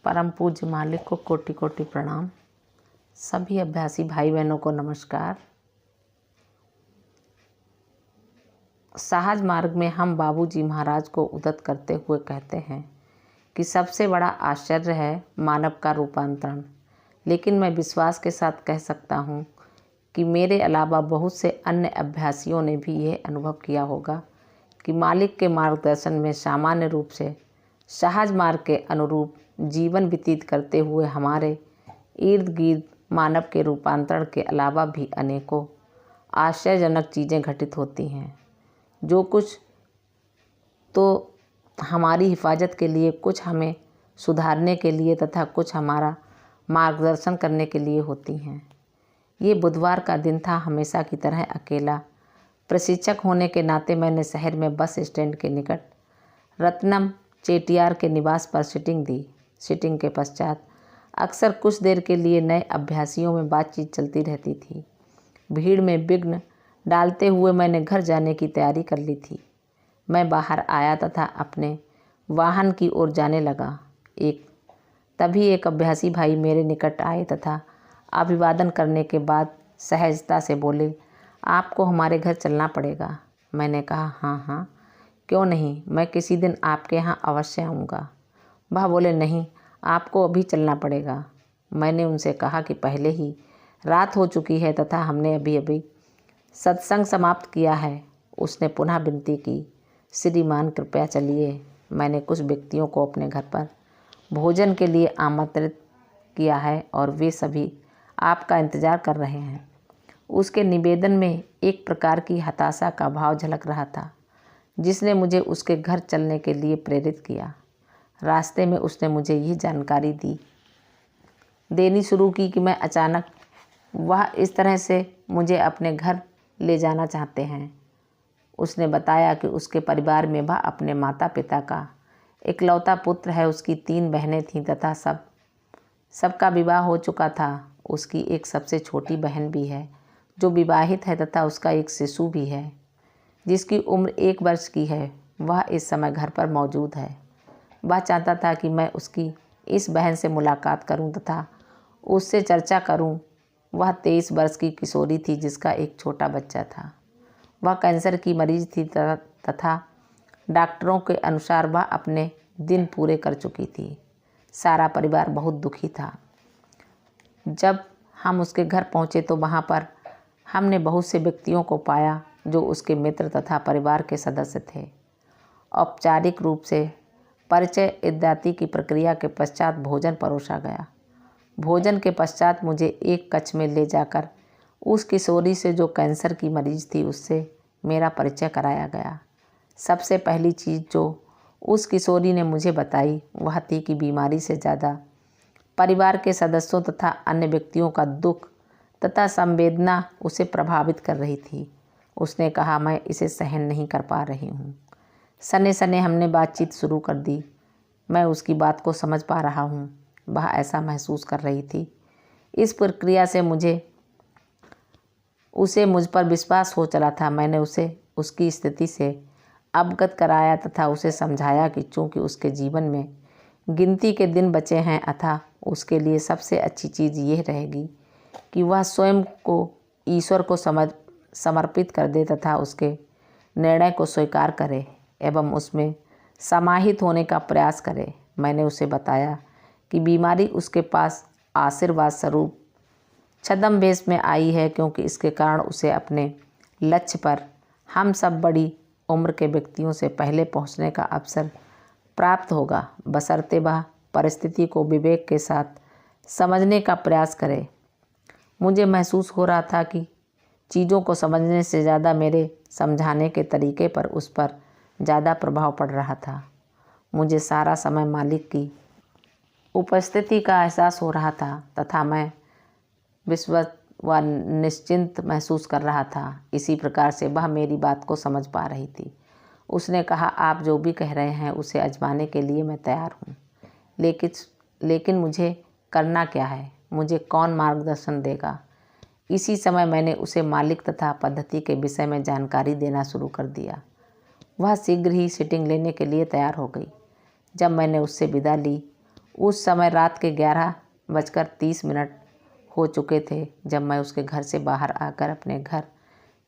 परम पूज्य मालिक को कोटि कोटि प्रणाम। सभी अभ्यासी भाई बहनों को नमस्कार। सहज मार्ग में हम बाबूजी महाराज को उद्धत करते हुए कहते हैं कि सबसे बड़ा आश्चर्य है मानव का रूपांतरण। लेकिन मैं विश्वास के साथ कह सकता हूँ कि मेरे अलावा बहुत से अन्य अभ्यासियों ने भी यह अनुभव किया होगा कि मालिक के मार्गदर्शन में सामान्य रूप से सहज मार्ग के अनुरूप जीवन व्यतीत करते हुए हमारे इर्द गिर्द मानव के रूपांतरण के अलावा भी अनेकों आश्चर्यजनक चीज़ें घटित होती हैं, जो कुछ तो हमारी हिफाजत के लिए, कुछ हमें सुधारने के लिए तथा कुछ हमारा मार्गदर्शन करने के लिए होती हैं। ये बुधवार का दिन था। हमेशा की तरह अकेला प्रशिक्षक होने के नाते मैंने शहर में बस स्टैंड के निकट रत्नम चेटियार के निवास पर सिटिंग दी। सिटिंग के पश्चात अक्सर कुछ देर के लिए नए अभ्यासियों में बातचीत चलती रहती थी। भीड़ में विघ्न डालते हुए मैंने घर जाने की तैयारी कर ली थी। मैं बाहर आया तथा अपने वाहन की ओर जाने लगा। तभी एक अभ्यासी भाई मेरे निकट आए तथा अभिवादन करने के बाद सहजता से बोले, आपको हमारे घर चलना पड़ेगा। मैंने कहा, हाँ हाँ, क्यों नहीं, मैं किसी दिन आपके यहाँ अवश्य आऊँगा। वह बोले, नहीं, आपको अभी चलना पड़ेगा। मैंने उनसे कहा कि पहले ही रात हो चुकी है तथा हमने अभी अभी सत्संग समाप्त किया है। उसने पुनः विनती की, श्रीमान कृपया चलिए। मैंने कुछ व्यक्तियों को अपने घर पर भोजन के लिए आमंत्रित किया है और वे सभी आपका इंतज़ार कर रहे हैं। उसके निवेदन में एक प्रकार की हताशा का भाव झलक रहा था, जिसने मुझे उसके घर चलने के लिए प्रेरित किया। रास्ते में उसने मुझे यह जानकारी देनी शुरू की कि मैं अचानक वह इस तरह से मुझे अपने घर ले जाना चाहते हैं। उसने बताया कि उसके परिवार में वह अपने माता पिता का इकलौता पुत्र है। उसकी 3 बहनें थीं तथा सबका विवाह हो चुका था। उसकी एक सबसे छोटी बहन भी है जो विवाहित है तथा उसका एक शिशु भी है जिसकी उम्र 1 वर्ष की है। वह इस समय घर पर मौजूद है। वह चाहता था कि मैं उसकी इस बहन से मुलाकात करूं तथा उससे चर्चा करूं। वह 23 वर्ष की किशोरी थी जिसका एक छोटा बच्चा था। वह कैंसर की मरीज थी तथा डॉक्टरों के अनुसार वह अपने दिन पूरे कर चुकी थी। सारा परिवार बहुत दुखी था। जब हम उसके घर पहुंचे तो वहां पर हमने बहुत से व्यक्तियों को पाया जो उसके मित्र तथा परिवार के सदस्य थे। औपचारिक रूप से परिचय इत्यादि की प्रक्रिया के पश्चात भोजन परोसा गया। भोजन के पश्चात मुझे एक कक्ष में ले जाकर उस किशोरी से जो कैंसर की मरीज थी उससे मेरा परिचय कराया गया। सबसे पहली चीज़ जो उस किशोरी ने मुझे बताई वह थी कि बीमारी से ज़्यादा परिवार के सदस्यों तथा अन्य व्यक्तियों का दुख तथा संवेदना उसे प्रभावित कर रही थी। उसने कहा, मैं इसे सहन नहीं कर पा रही हूँ। सने सने हमने बातचीत शुरू कर दी। मैं उसकी बात को समझ पा रहा हूँ। वह ऐसा महसूस कर रही थी। इस प्रक्रिया से उसे मुझ पर विश्वास हो चला था। मैंने उसे उसकी स्थिति से अवगत कराया तथा उसे समझाया कि चूँकि उसके जीवन में गिनती के दिन बचे हैं अतः उसके लिए सबसे अच्छी चीज़ यह रहेगी कि वह स्वयं को ईश्वर को समर्पित कर दे तथा उसके निर्णय को स्वीकार करे एवं उसमें समाहित होने का प्रयास करे। मैंने उसे बताया कि बीमारी उसके पास आशीर्वाद स्वरूप छद्मवेश में आई है, क्योंकि इसके कारण उसे अपने लक्ष्य पर हम सब बड़ी उम्र के व्यक्तियों से पहले पहुंचने का अवसर प्राप्त होगा, बशर्ते वह परिस्थिति को विवेक के साथ समझने का प्रयास करे। मुझे महसूस हो रहा था कि चीज़ों को समझने से ज़्यादा मेरे समझाने के तरीके पर उस पर ज़्यादा प्रभाव पड़ रहा था। मुझे सारा समय मालिक की उपस्थिति का एहसास हो रहा था तथा मैं विश्वस्त व निश्चिंत महसूस कर रहा था। इसी प्रकार से वह मेरी बात को समझ पा रही थी। उसने कहा, आप जो भी कह रहे हैं उसे आजमाने के लिए मैं तैयार हूँ, लेकिन मुझे करना क्या है? मुझे कौन मार्गदर्शन देगा? इसी समय मैंने उसे मालिक तथा पद्धति के विषय में जानकारी देना शुरू कर दिया। वह शीघ्र ही सिटिंग लेने के लिए तैयार हो गई। जब मैंने उससे विदा ली उस समय रात के 11:30 हो चुके थे जब मैं उसके घर से बाहर आकर अपने घर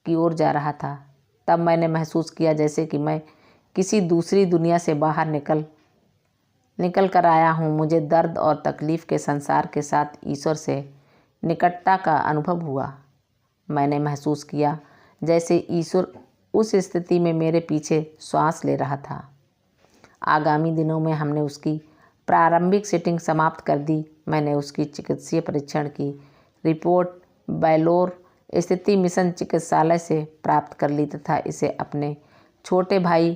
की ओर जा रहा था। तब मैंने महसूस किया जैसे कि मैं किसी दूसरी दुनिया से बाहर निकल कर आया हूँ। मुझे दर्द और तकलीफ़ के संसार के साथ ईश्वर से निकटता का अनुभव हुआ। मैंने महसूस किया जैसे ईश्वर उस स्थिति में मेरे पीछे श्वास ले रहा था। आगामी दिनों में हमने उसकी प्रारंभिक सिटिंग समाप्त कर दी। मैंने उसकी चिकित्सीय परीक्षण की रिपोर्ट बैलोर स्थित मिशन चिकित्सालय से प्राप्त कर ली तथा इसे अपने छोटे भाई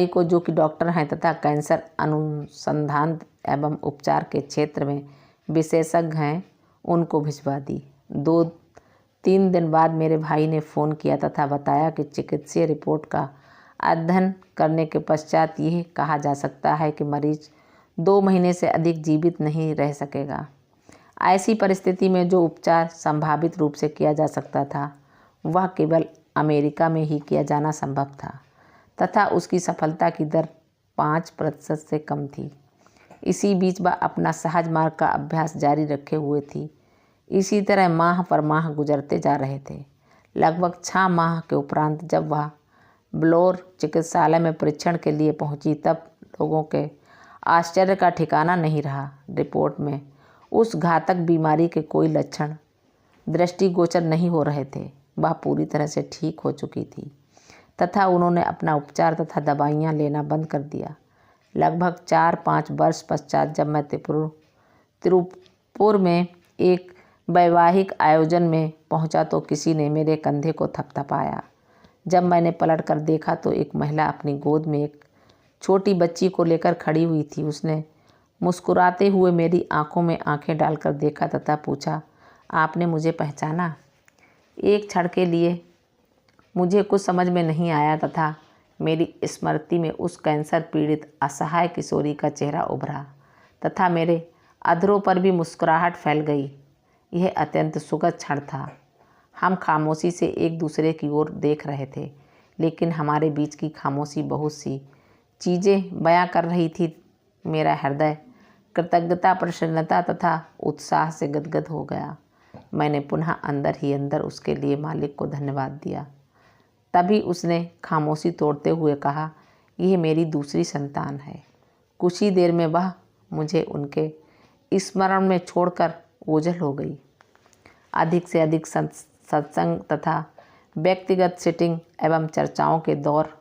को, जो कि डॉक्टर हैं तथा कैंसर अनुसंधान एवं उपचार के क्षेत्र में विशेषज्ञ हैं, उनको भिजवा दी। 2-3 दिन बाद मेरे भाई ने फ़ोन किया तथा बताया कि चिकित्सीय रिपोर्ट का अध्ययन करने के पश्चात यह कहा जा सकता है कि मरीज 2 महीने से अधिक जीवित नहीं रह सकेगा। ऐसी परिस्थिति में जो उपचार संभावित रूप से किया जा सकता था वह केवल अमेरिका में ही किया जाना संभव था तथा उसकी सफलता की दर 5% से कम थी। इसी बीच वह अपना सहज मार्ग का अभ्यास जारी रखे हुए थी। इसी तरह माह पर माह गुजरते जा रहे थे। लगभग 6 माह के उपरांत जब वह ब्लोर चिकित्सालय में परीक्षण के लिए पहुंची तब लोगों के आश्चर्य का ठिकाना नहीं रहा। रिपोर्ट में उस घातक बीमारी के कोई लक्षण दृष्टिगोचर नहीं हो रहे थे। वह पूरी तरह से ठीक हो चुकी थी तथा उन्होंने अपना उपचार तथा दवाइयाँ लेना बंद कर दिया। लगभग 4-5 वर्ष पश्चात जब मैं तिरुपुर में एक वैवाहिक आयोजन में पहुंचा तो किसी ने मेरे कंधे को थपथपाया। जब मैंने पलट कर देखा तो एक महिला अपनी गोद में एक छोटी बच्ची को लेकर खड़ी हुई थी। उसने मुस्कुराते हुए मेरी आंखों में आंखें डालकर देखा तथा पूछा, आपने मुझे पहचाना? एक क्षण के लिए मुझे कुछ समझ में नहीं आया तथा मेरी स्मृति में उस कैंसर पीड़ित असहाय किशोरी का चेहरा उभरा तथा मेरे अधरों पर भी मुस्कुराहट फैल गई। यह अत्यंत सुखद क्षण था। हम खामोशी से एक दूसरे की ओर देख रहे थे, लेकिन हमारे बीच की खामोशी बहुत सी चीज़ें बयां कर रही थी। मेरा हृदय कृतज्ञता, प्रसन्नता तथा उत्साह से गदगद हो गया। मैंने पुनः अंदर ही अंदर उसके लिए मालिक को धन्यवाद दिया। तभी उसने खामोशी तोड़ते हुए कहा, यह मेरी दूसरी संतान है। कुछ ही देर में वह मुझे उनके स्मरण में छोड़कर ओझल हो गई। अधिक से अधिक सत्संग तथा व्यक्तिगत सिटिंग एवं चर्चाओं के दौर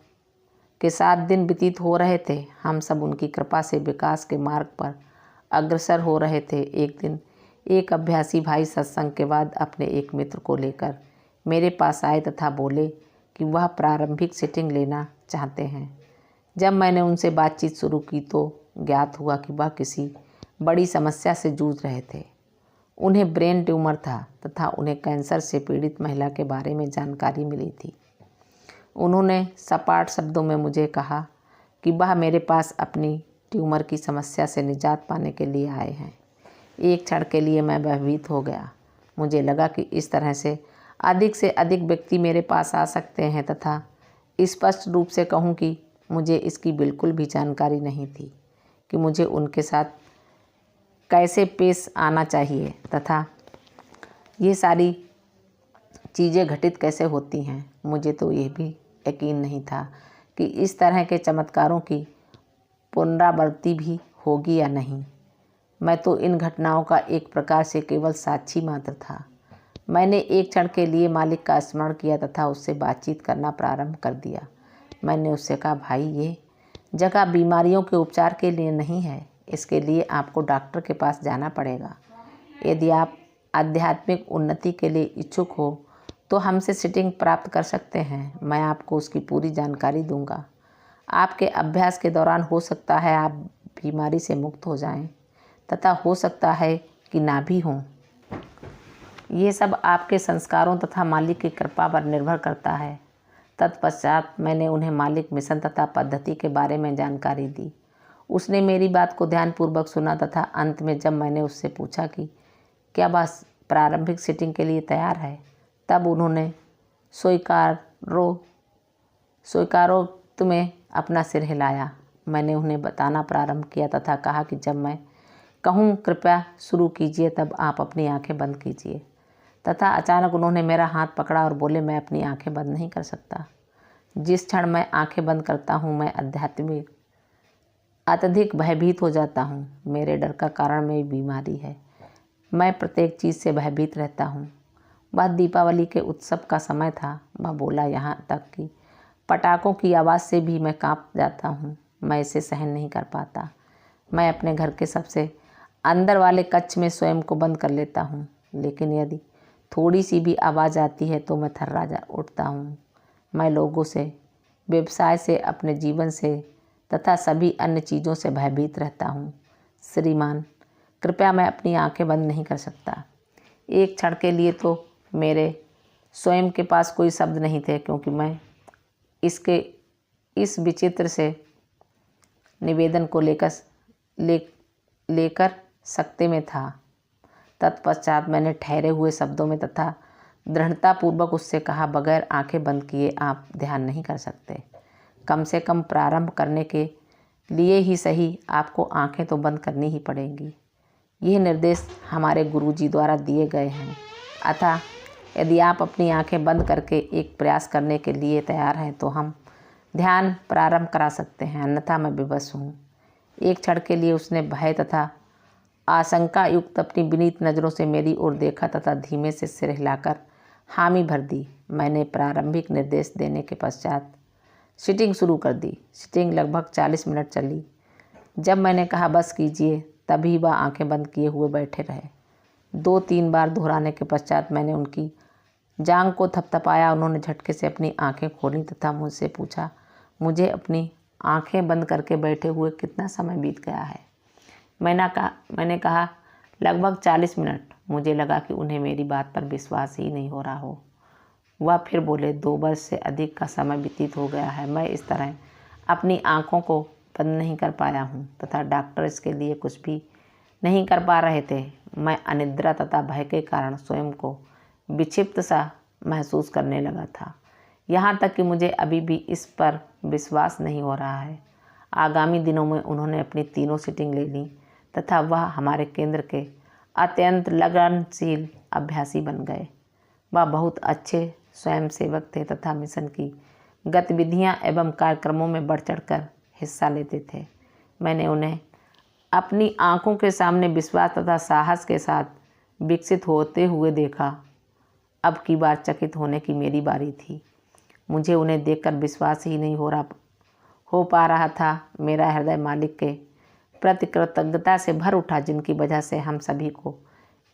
के साथ दिन व्यतीत हो रहे थे। हम सब उनकी कृपा से विकास के मार्ग पर अग्रसर हो रहे थे। एक दिन एक अभ्यासी भाई सत्संग के बाद अपने एक मित्र को लेकर मेरे पास आए तथा बोले कि वह प्रारंभिक सिटिंग लेना चाहते हैं। जब मैंने उनसे बातचीत शुरू की तो ज्ञात हुआ कि वह किसी बड़ी समस्या से जूझ रहे थे। उन्हें ब्रेन ट्यूमर था तथा उन्हें कैंसर से पीड़ित महिला के बारे में जानकारी मिली थी। उन्होंने सपाट शब्दों में मुझे कहा कि वह मेरे पास अपनी ट्यूमर की समस्या से निजात पाने के लिए आए हैं। एक क्षण के लिए मैं भयभीत हो गया। मुझे लगा कि इस तरह से अधिक व्यक्ति मेरे पास आ सकते हैं तथा स्पष्ट रूप से कहूँ कि मुझे इसकी बिल्कुल भी जानकारी नहीं थी कि मुझे उनके साथ कैसे पेश आना चाहिए तथा ये सारी चीज़ें घटित कैसे होती हैं। मुझे तो यह भी यकीन नहीं था कि इस तरह के चमत्कारों की पुनरावृत्ति भी होगी या नहीं। मैं तो इन घटनाओं का एक प्रकार से केवल साक्षी मात्र था। मैंने एक क्षण के लिए मालिक का स्मरण किया तथा उससे बातचीत करना प्रारंभ कर दिया। मैंने उससे कहा, भाई, ये जगह बीमारियों के उपचार के लिए नहीं है। इसके लिए आपको डॉक्टर के पास जाना पड़ेगा। यदि आप आध्यात्मिक उन्नति के लिए इच्छुक हो तो हमसे सिटिंग प्राप्त कर सकते हैं। मैं आपको उसकी पूरी जानकारी दूंगा। आपके अभ्यास के दौरान हो सकता है आप बीमारी से मुक्त हो जाएं तथा हो सकता है कि ना भी हों। ये सब आपके संस्कारों तथा मालिक की कृपा पर निर्भर करता है। तत्पश्चात मैंने उन्हें मालिक मिशन तथा पद्धति के बारे में जानकारी दी। उसने मेरी बात को ध्यानपूर्वक सुना तथा अंत में जब मैंने उससे पूछा कि क्या वह प्रारंभिक सिटिंग के लिए तैयार है, तब उन्होंने स्वीकारोक्त में अपना सिर हिलाया। मैंने उन्हें बताना प्रारंभ किया तथा कहा कि जब मैं कहूँ कृपया शुरू कीजिए तब आप अपनी आंखें बंद कीजिए। तथा अचानक उन्होंने मेरा हाथ पकड़ा और बोले, मैं अपनी आंखें बंद नहीं कर सकता। जिस क्षण मैं आंखें बंद करता हूँ मैं अत्यधिक भयभीत हो जाता हूँ। मेरे डर का कारण मेरी बीमारी है। मैं प्रत्येक चीज़ से भयभीत रहता हूँ। वह दीपावली के उत्सव का समय था। वह बोला, यहाँ तक कि पटाखों की आवाज़ से भी मैं कांप जाता हूँ। मैं इसे सहन नहीं कर पाता। मैं अपने घर के सबसे अंदर वाले कक्ष में स्वयं को बंद कर लेता हूँ, लेकिन यदि थोड़ी सी भी आवाज़ आती है तो मैं थर्रा जा उठता हूँ। मैं लोगों से, व्यवसाय से, अपने जीवन से तथा सभी अन्य चीज़ों से भयभीत रहता हूँ। श्रीमान, कृपया मैं अपनी आंखें बंद नहीं कर सकता। एक क्षण के लिए तो मेरे स्वयं के पास कोई शब्द नहीं थे, क्योंकि मैं इस विचित्र से निवेदन को लेकर सकते में था। तत्पश्चात मैंने ठहरे हुए शब्दों में तथा दृढ़तापूर्वक उससे कहा, बगैर आंखें बंद किए आप ध्यान नहीं कर सकते। कम से कम प्रारंभ करने के लिए ही सही आपको आंखें तो बंद करनी ही पड़ेंगी। यह निर्देश हमारे गुरुजी द्वारा दिए गए हैं। अतः यदि आप अपनी आंखें बंद करके एक प्रयास करने के लिए तैयार हैं तो हम ध्यान प्रारंभ करा सकते हैं, अन्यथा मैं विवश हूँ। एक क्षण के लिए उसने भय तथा आशंका युक्त अपनी विनीत नज़रों से मेरी ओर देखा तथा धीमे से सिर हिलाकर हामी भर दी। मैंने प्रारंभिक निर्देश देने के पश्चात सिटिंग शुरू कर दी। सिटिंग लगभग 40 मिनट चली। जब मैंने कहा बस कीजिए, तभी वह आंखें बंद किए हुए बैठे रहे। 2-3 बार दोहराने के पश्चात मैंने उनकी जांघ को थपथपाया। उन्होंने झटके से अपनी आंखें खोलीं तथा मुझसे पूछा, मुझे अपनी आंखें बंद करके बैठे हुए कितना समय बीत गया है? मैंने कहा लगभग 40 मिनट। मुझे लगा कि उन्हें मेरी बात पर विश्वास ही नहीं हो रहा हो। वह फिर बोले, 2 वर्ष से अधिक का समय व्यतीत हो गया है। मैं इस तरह अपनी आंखों को बंद नहीं कर पाया हूँ तथा डॉक्टर इसके लिए कुछ भी नहीं कर पा रहे थे। मैं अनिद्रा तथा भय के कारण स्वयं को विक्षिप्त सा महसूस करने लगा था। यहाँ तक कि मुझे अभी भी इस पर विश्वास नहीं हो रहा है। आगामी दिनों में उन्होंने अपनी तीनों सिटिंग ले ली तथा वह हमारे केंद्र के अत्यंत लगनशील अभ्यासी बन गए। वह बहुत अच्छे स्वयंसेवक थे तथा मिशन की गतिविधियां एवं कार्यक्रमों में बढ़ चढ़कर हिस्सा लेते थे। मैंने उन्हें अपनी आंखों के सामने विश्वास तथा साहस के साथ विकसित होते हुए देखा। अब की बार चकित होने की मेरी बारी थी। मुझे उन्हें देखकर विश्वास ही नहीं हो पा रहा था। मेरा हृदय मालिक के प्रति कृतज्ञता से भर उठा, जिनकी वजह से हम सभी को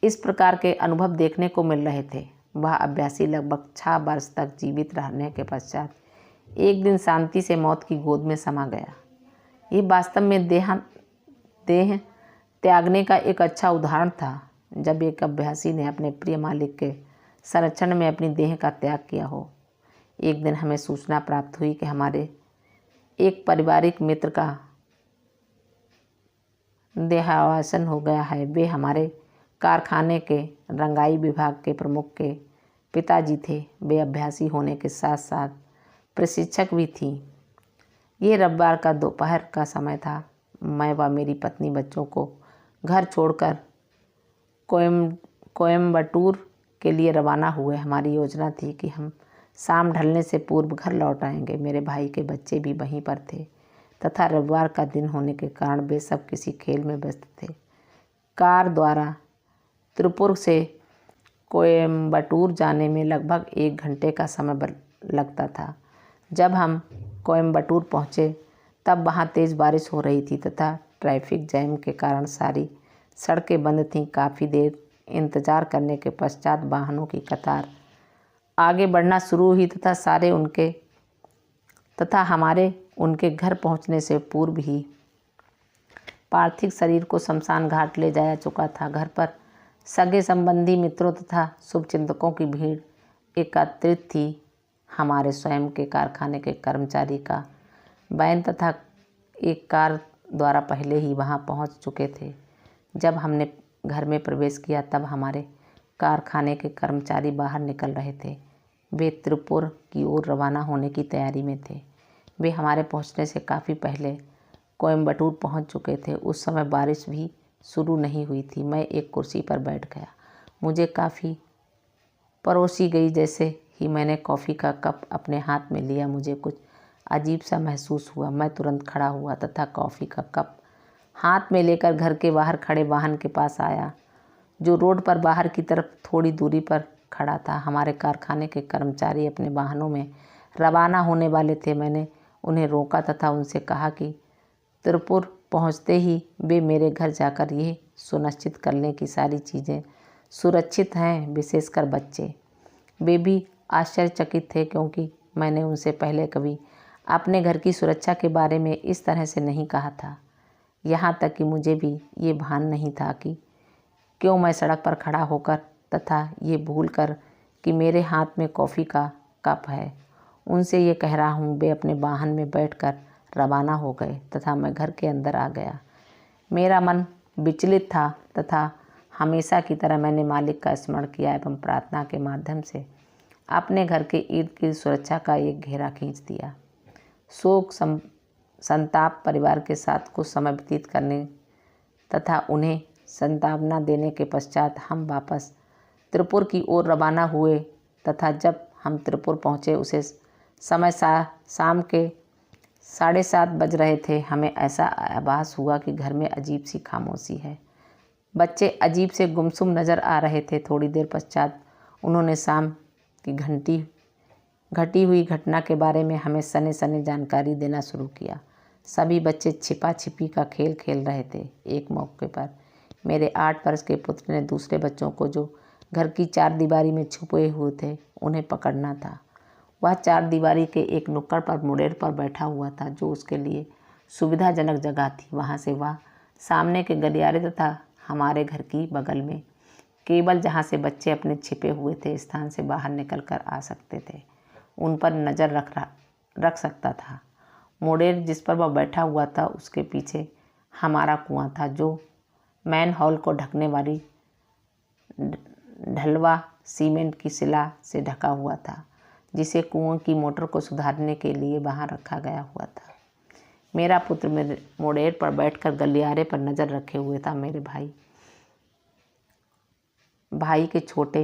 इस प्रकार के अनुभव देखने को मिल रहे थे। वह अभ्यासी लगभग 6 वर्ष तक जीवित रहने के पश्चात एक दिन शांति से मौत की गोद में समा गया। ये वास्तव में देह त्यागने का एक अच्छा उदाहरण था। जब एक अभ्यासी ने अपने प्रिय मालिक के संरक्षण में अपनी देह का त्याग किया हो। एक दिन हमें सूचना प्राप्त हुई कि हमारे एक पारिवारिक मित्र का देहावसान हो गया है। वे हमारे कारखाने के रंगाई विभाग के प्रमुख के पिताजी थे। वे अभ्यासी होने के साथ साथ प्रशिक्षक भी थी। ये रविवार का दोपहर का समय था। मैं व मेरी पत्नी बच्चों को घर छोड़कर कोयम्बटूर के लिए रवाना हुए। हमारी योजना थी कि हम शाम ढलने से पूर्व घर लौट आएंगे। मेरे भाई के बच्चे भी वहीं पर थे तथा रविवार का दिन होने के कारण वे सब किसी खेल में व्यस्त थे। कार द्वारा त्रिपुर से कोयम्बटूर जाने में लगभग 1 घंटे का समय लगता था। जब हम कोयम्बटूर पहुँचे तब वहाँ तेज़ बारिश हो रही थी तथा ट्रैफिक जैम के कारण सारी सड़कें बंद थीं। काफ़ी देर इंतज़ार करने के पश्चात वाहनों की कतार आगे बढ़ना शुरू हुई तथा हमारे उनके घर पहुंचने से पूर्व ही पार्थिव शरीर को शमशान घाट ले जाया चुका था। घर पर सगे संबंधी, मित्रों तथा शुभचिंतकों की भीड़ एकत्रित थी। हमारे स्वयं के कारखाने के कर्मचारी का वैन तथा एक कार द्वारा पहले ही वहां पहुंच चुके थे। जब हमने घर में प्रवेश किया तब हमारे कारखाने के कर्मचारी बाहर निकल रहे थे। वे त्रिपुर की ओर रवाना होने की तैयारी में थे। वे हमारे पहुंचने से काफ़ी पहले कोयम्बटूर पहुंच चुके थे। उस समय बारिश भी शुरू नहीं हुई थी। मैं एक कुर्सी पर बैठ गया। मुझे कॉफ़ी परोसी गई। जैसे ही मैंने कॉफ़ी का कप अपने हाथ में लिया, मुझे कुछ अजीब सा महसूस हुआ। मैं तुरंत खड़ा हुआ तथा कॉफ़ी का कप हाथ में लेकर घर के बाहर खड़े वाहन के पास आया, जो रोड पर बाहर की तरफ थोड़ी दूरी पर खड़ा था। हमारे कारखाने के कर्मचारी अपने वाहनों में रवाना होने वाले थे। मैंने उन्हें रोका तथा उनसे कहा कि तिरुपुर पहुंचते ही वे मेरे घर जाकर ये सुनिश्चित कर लें कि सारी चीज़ें सुरक्षित हैं, विशेषकर बच्चे। वे भी आश्चर्यचकित थे, क्योंकि मैंने उनसे पहले कभी अपने घर की सुरक्षा के बारे में इस तरह से नहीं कहा था। यहाँ तक कि मुझे भी ये भान नहीं था कि क्यों मैं सड़क पर खड़ा होकर तथा ये भूल कर कि मेरे हाथ में कॉफ़ी का कप है, उनसे ये कह रहा हूँ। वे अपने वाहन में बैठकर रवाना हो गए तथा मैं घर के अंदर आ गया। मेरा मन विचलित था तथा हमेशा की तरह मैंने मालिक का स्मरण किया एवं प्रार्थना के माध्यम से अपने घर के इर्द गिर्द सुरक्षा का एक घेरा खींच दिया। शोक संताप परिवार के साथ कुछ समय व्यतीत करने तथा उन्हें सांत्वना देने के पश्चात हम वापस तिरुपुर की ओर रवाना हुए तथा जब हम तिरुपुर पहुँचे उसे समय शाम के 7:30 बज रहे थे। हमें ऐसा आभास हुआ कि घर में अजीब सी खामोशी है। बच्चे अजीब से गुमसुम नज़र आ रहे थे। थोड़ी देर पश्चात उन्होंने शाम की घटी हुई घटना के बारे में हमें सने सने जानकारी देना शुरू किया। सभी बच्चे छिपा छिपी का खेल खेल रहे थे। एक मौके पर मेरे 8 वर्ष के पुत्र ने दूसरे बच्चों को, जो घर की चारदीवारी में छुपे हुए थे, उन्हें पकड़ना था। वह चारदीवारी के एक नुक्कड़ पर मुड़ेर पर बैठा हुआ था, जो उसके लिए सुविधाजनक जगह थी। वहाँ से वह सामने के गलियारे तथा हमारे घर की बगल में केवल जहाँ से बच्चे अपने छिपे हुए थे स्थान से बाहर निकल कर आ सकते थे, उन पर नज़र रख सकता था। मुड़ेर जिस पर वह बैठा हुआ था, उसके पीछे हमारा कुआं था, जो मैन हॉल को ढकने वाली ढलवा सीमेंट की शिला से ढका हुआ था, जिसे कुआं की मोटर को सुधारने के लिए वहां रखा गया हुआ था। मेरा पुत्र मेरे मुड़ेर पर बैठकर गलियारे पर नज़र रखे हुए था। मेरे भाई के छोटे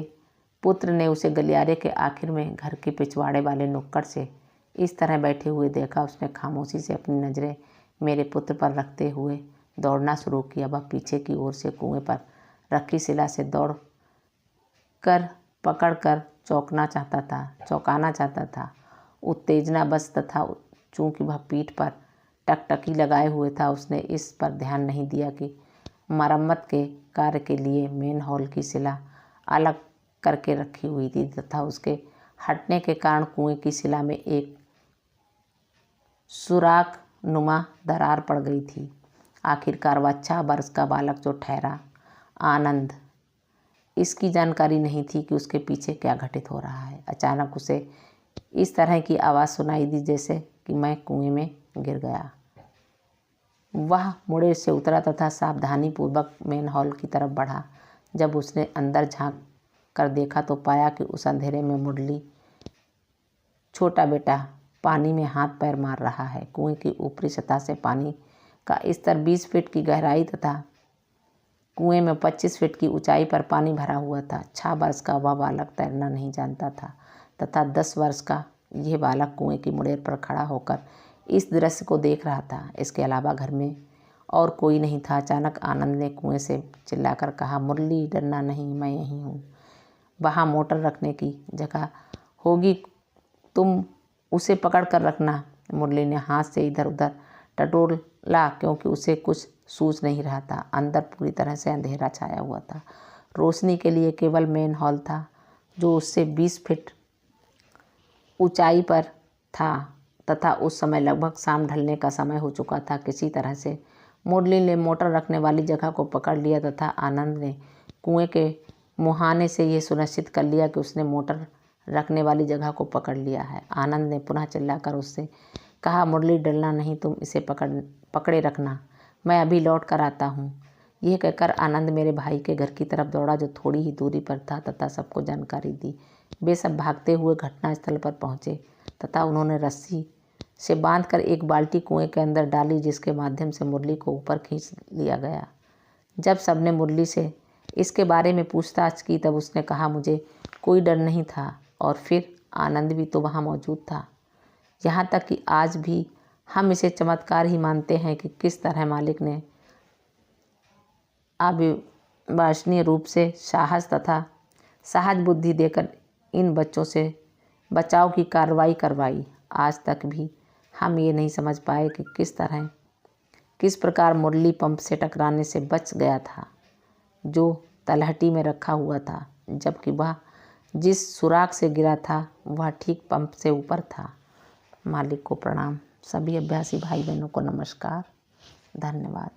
पुत्र ने उसे गलियारे के आखिर में घर के पिछवाड़े वाले नुक्कड़ से इस तरह बैठे हुए देखा। उसने खामोशी से अपनी नज़रें मेरे पुत्र पर रखते हुए दौड़ना शुरू किया। वह पीछे की ओर से कुएं पर रखी शिला से दौड़ कर पकड़ कर चौंकाना चाहता था। उत्तेजना बस तथा चूंकि वह पीठ पर टकटकी लगाए हुए था, उसने इस पर ध्यान नहीं दिया कि मरम्मत के कार्य के लिए मेन हॉल की शिला अलग करके रखी हुई थी तथा उसके हटने के कारण कुएं की शिला में एक सुराख नुमा दरार पड़ गई थी। आखिरकार वह 6 वर्ष का बालक जो ठहरा आनंद, इसकी जानकारी नहीं थी कि उसके पीछे क्या घटित हो रहा है। अचानक उसे इस तरह की आवाज़ सुनाई दी जैसे कि मैं कुएं में गिर गया। वह मुड़े से उतरा तथा सावधानीपूर्वक मेन हॉल की तरफ बढ़ा। जब उसने अंदर झांक कर देखा तो पाया कि उस अंधेरे में मुरली छोटा बेटा पानी में हाथ पैर मार रहा है। कुएं की ऊपरी सतह से पानी का स्तर 20 फीट की गहराई तथा कुएं में 25 फीट की ऊंचाई पर पानी भरा हुआ था। 6 वर्ष का वह बालक तैरना नहीं जानता था तथा 10 वर्ष का यह बालक कुएं की मुड़ेर पर खड़ा होकर इस दृश्य को देख रहा था। इसके अलावा घर में और कोई नहीं था। अचानक आनंद ने कुएं से चिल्लाकर कहा, मुरली डरना नहीं, मैं यहीं हूँ। वहाँ मोटर रखने की जगह होगी, तुम उसे पकड़ कर रखना। मुरली ने हाथ से इधर उधर टटोला, क्योंकि उसे कुछ सूझ नहीं रहा था। अंदर पूरी तरह से अंधेरा छाया हुआ था। रोशनी के लिए केवल मेन हॉल था, जो उससे 20 फीट ऊंचाई पर था तथा उस समय लगभग शाम ढलने का समय हो चुका था। किसी तरह से मुरली ने मोटर रखने वाली जगह को पकड़ लिया तथा आनंद ने कुएं के मुहाने से यह सुनिश्चित कर लिया कि उसने मोटर रखने वाली जगह को पकड़ लिया है। आनंद ने पुनः चिल्लाकर उससे कहा, मुरली डरना नहीं, तुम इसे पकड़े रखना, मैं अभी लौट कर आता हूँ। यह कहकर आनंद मेरे भाई के घर की तरफ दौड़ा, जो थोड़ी ही दूरी पर था, तथा सबको जानकारी दी। वे सब भागते हुए घटनास्थल पर पहुँचे तथा उन्होंने रस्सी से बांधकर एक बाल्टी कुएं के अंदर डाली, जिसके माध्यम से मुरली को ऊपर खींच लिया गया। जब सबने मुरली से इसके बारे में पूछताछ की तब उसने कहा, मुझे कोई डर नहीं था और फिर आनंद भी तो वहाँ मौजूद था। यहाँ तक कि आज भी हम इसे चमत्कार ही मानते हैं कि किस तरह मालिक ने अविभाषणीय रूप से साहस तथा सहज बुद्धि देकर इन बच्चों से बचाव की कार्रवाई करवाई। आज तक भी हम ये नहीं समझ पाए कि किस प्रकार मुरली पंप से टकराने से बच गया था, जो तलहटी में रखा हुआ था, जबकि वह जिस सुराख से गिरा था वह ठीक पंप से ऊपर था। मालिक को प्रणाम। सभी अभ्यासी भाई बहनों को नमस्कार। धन्यवाद।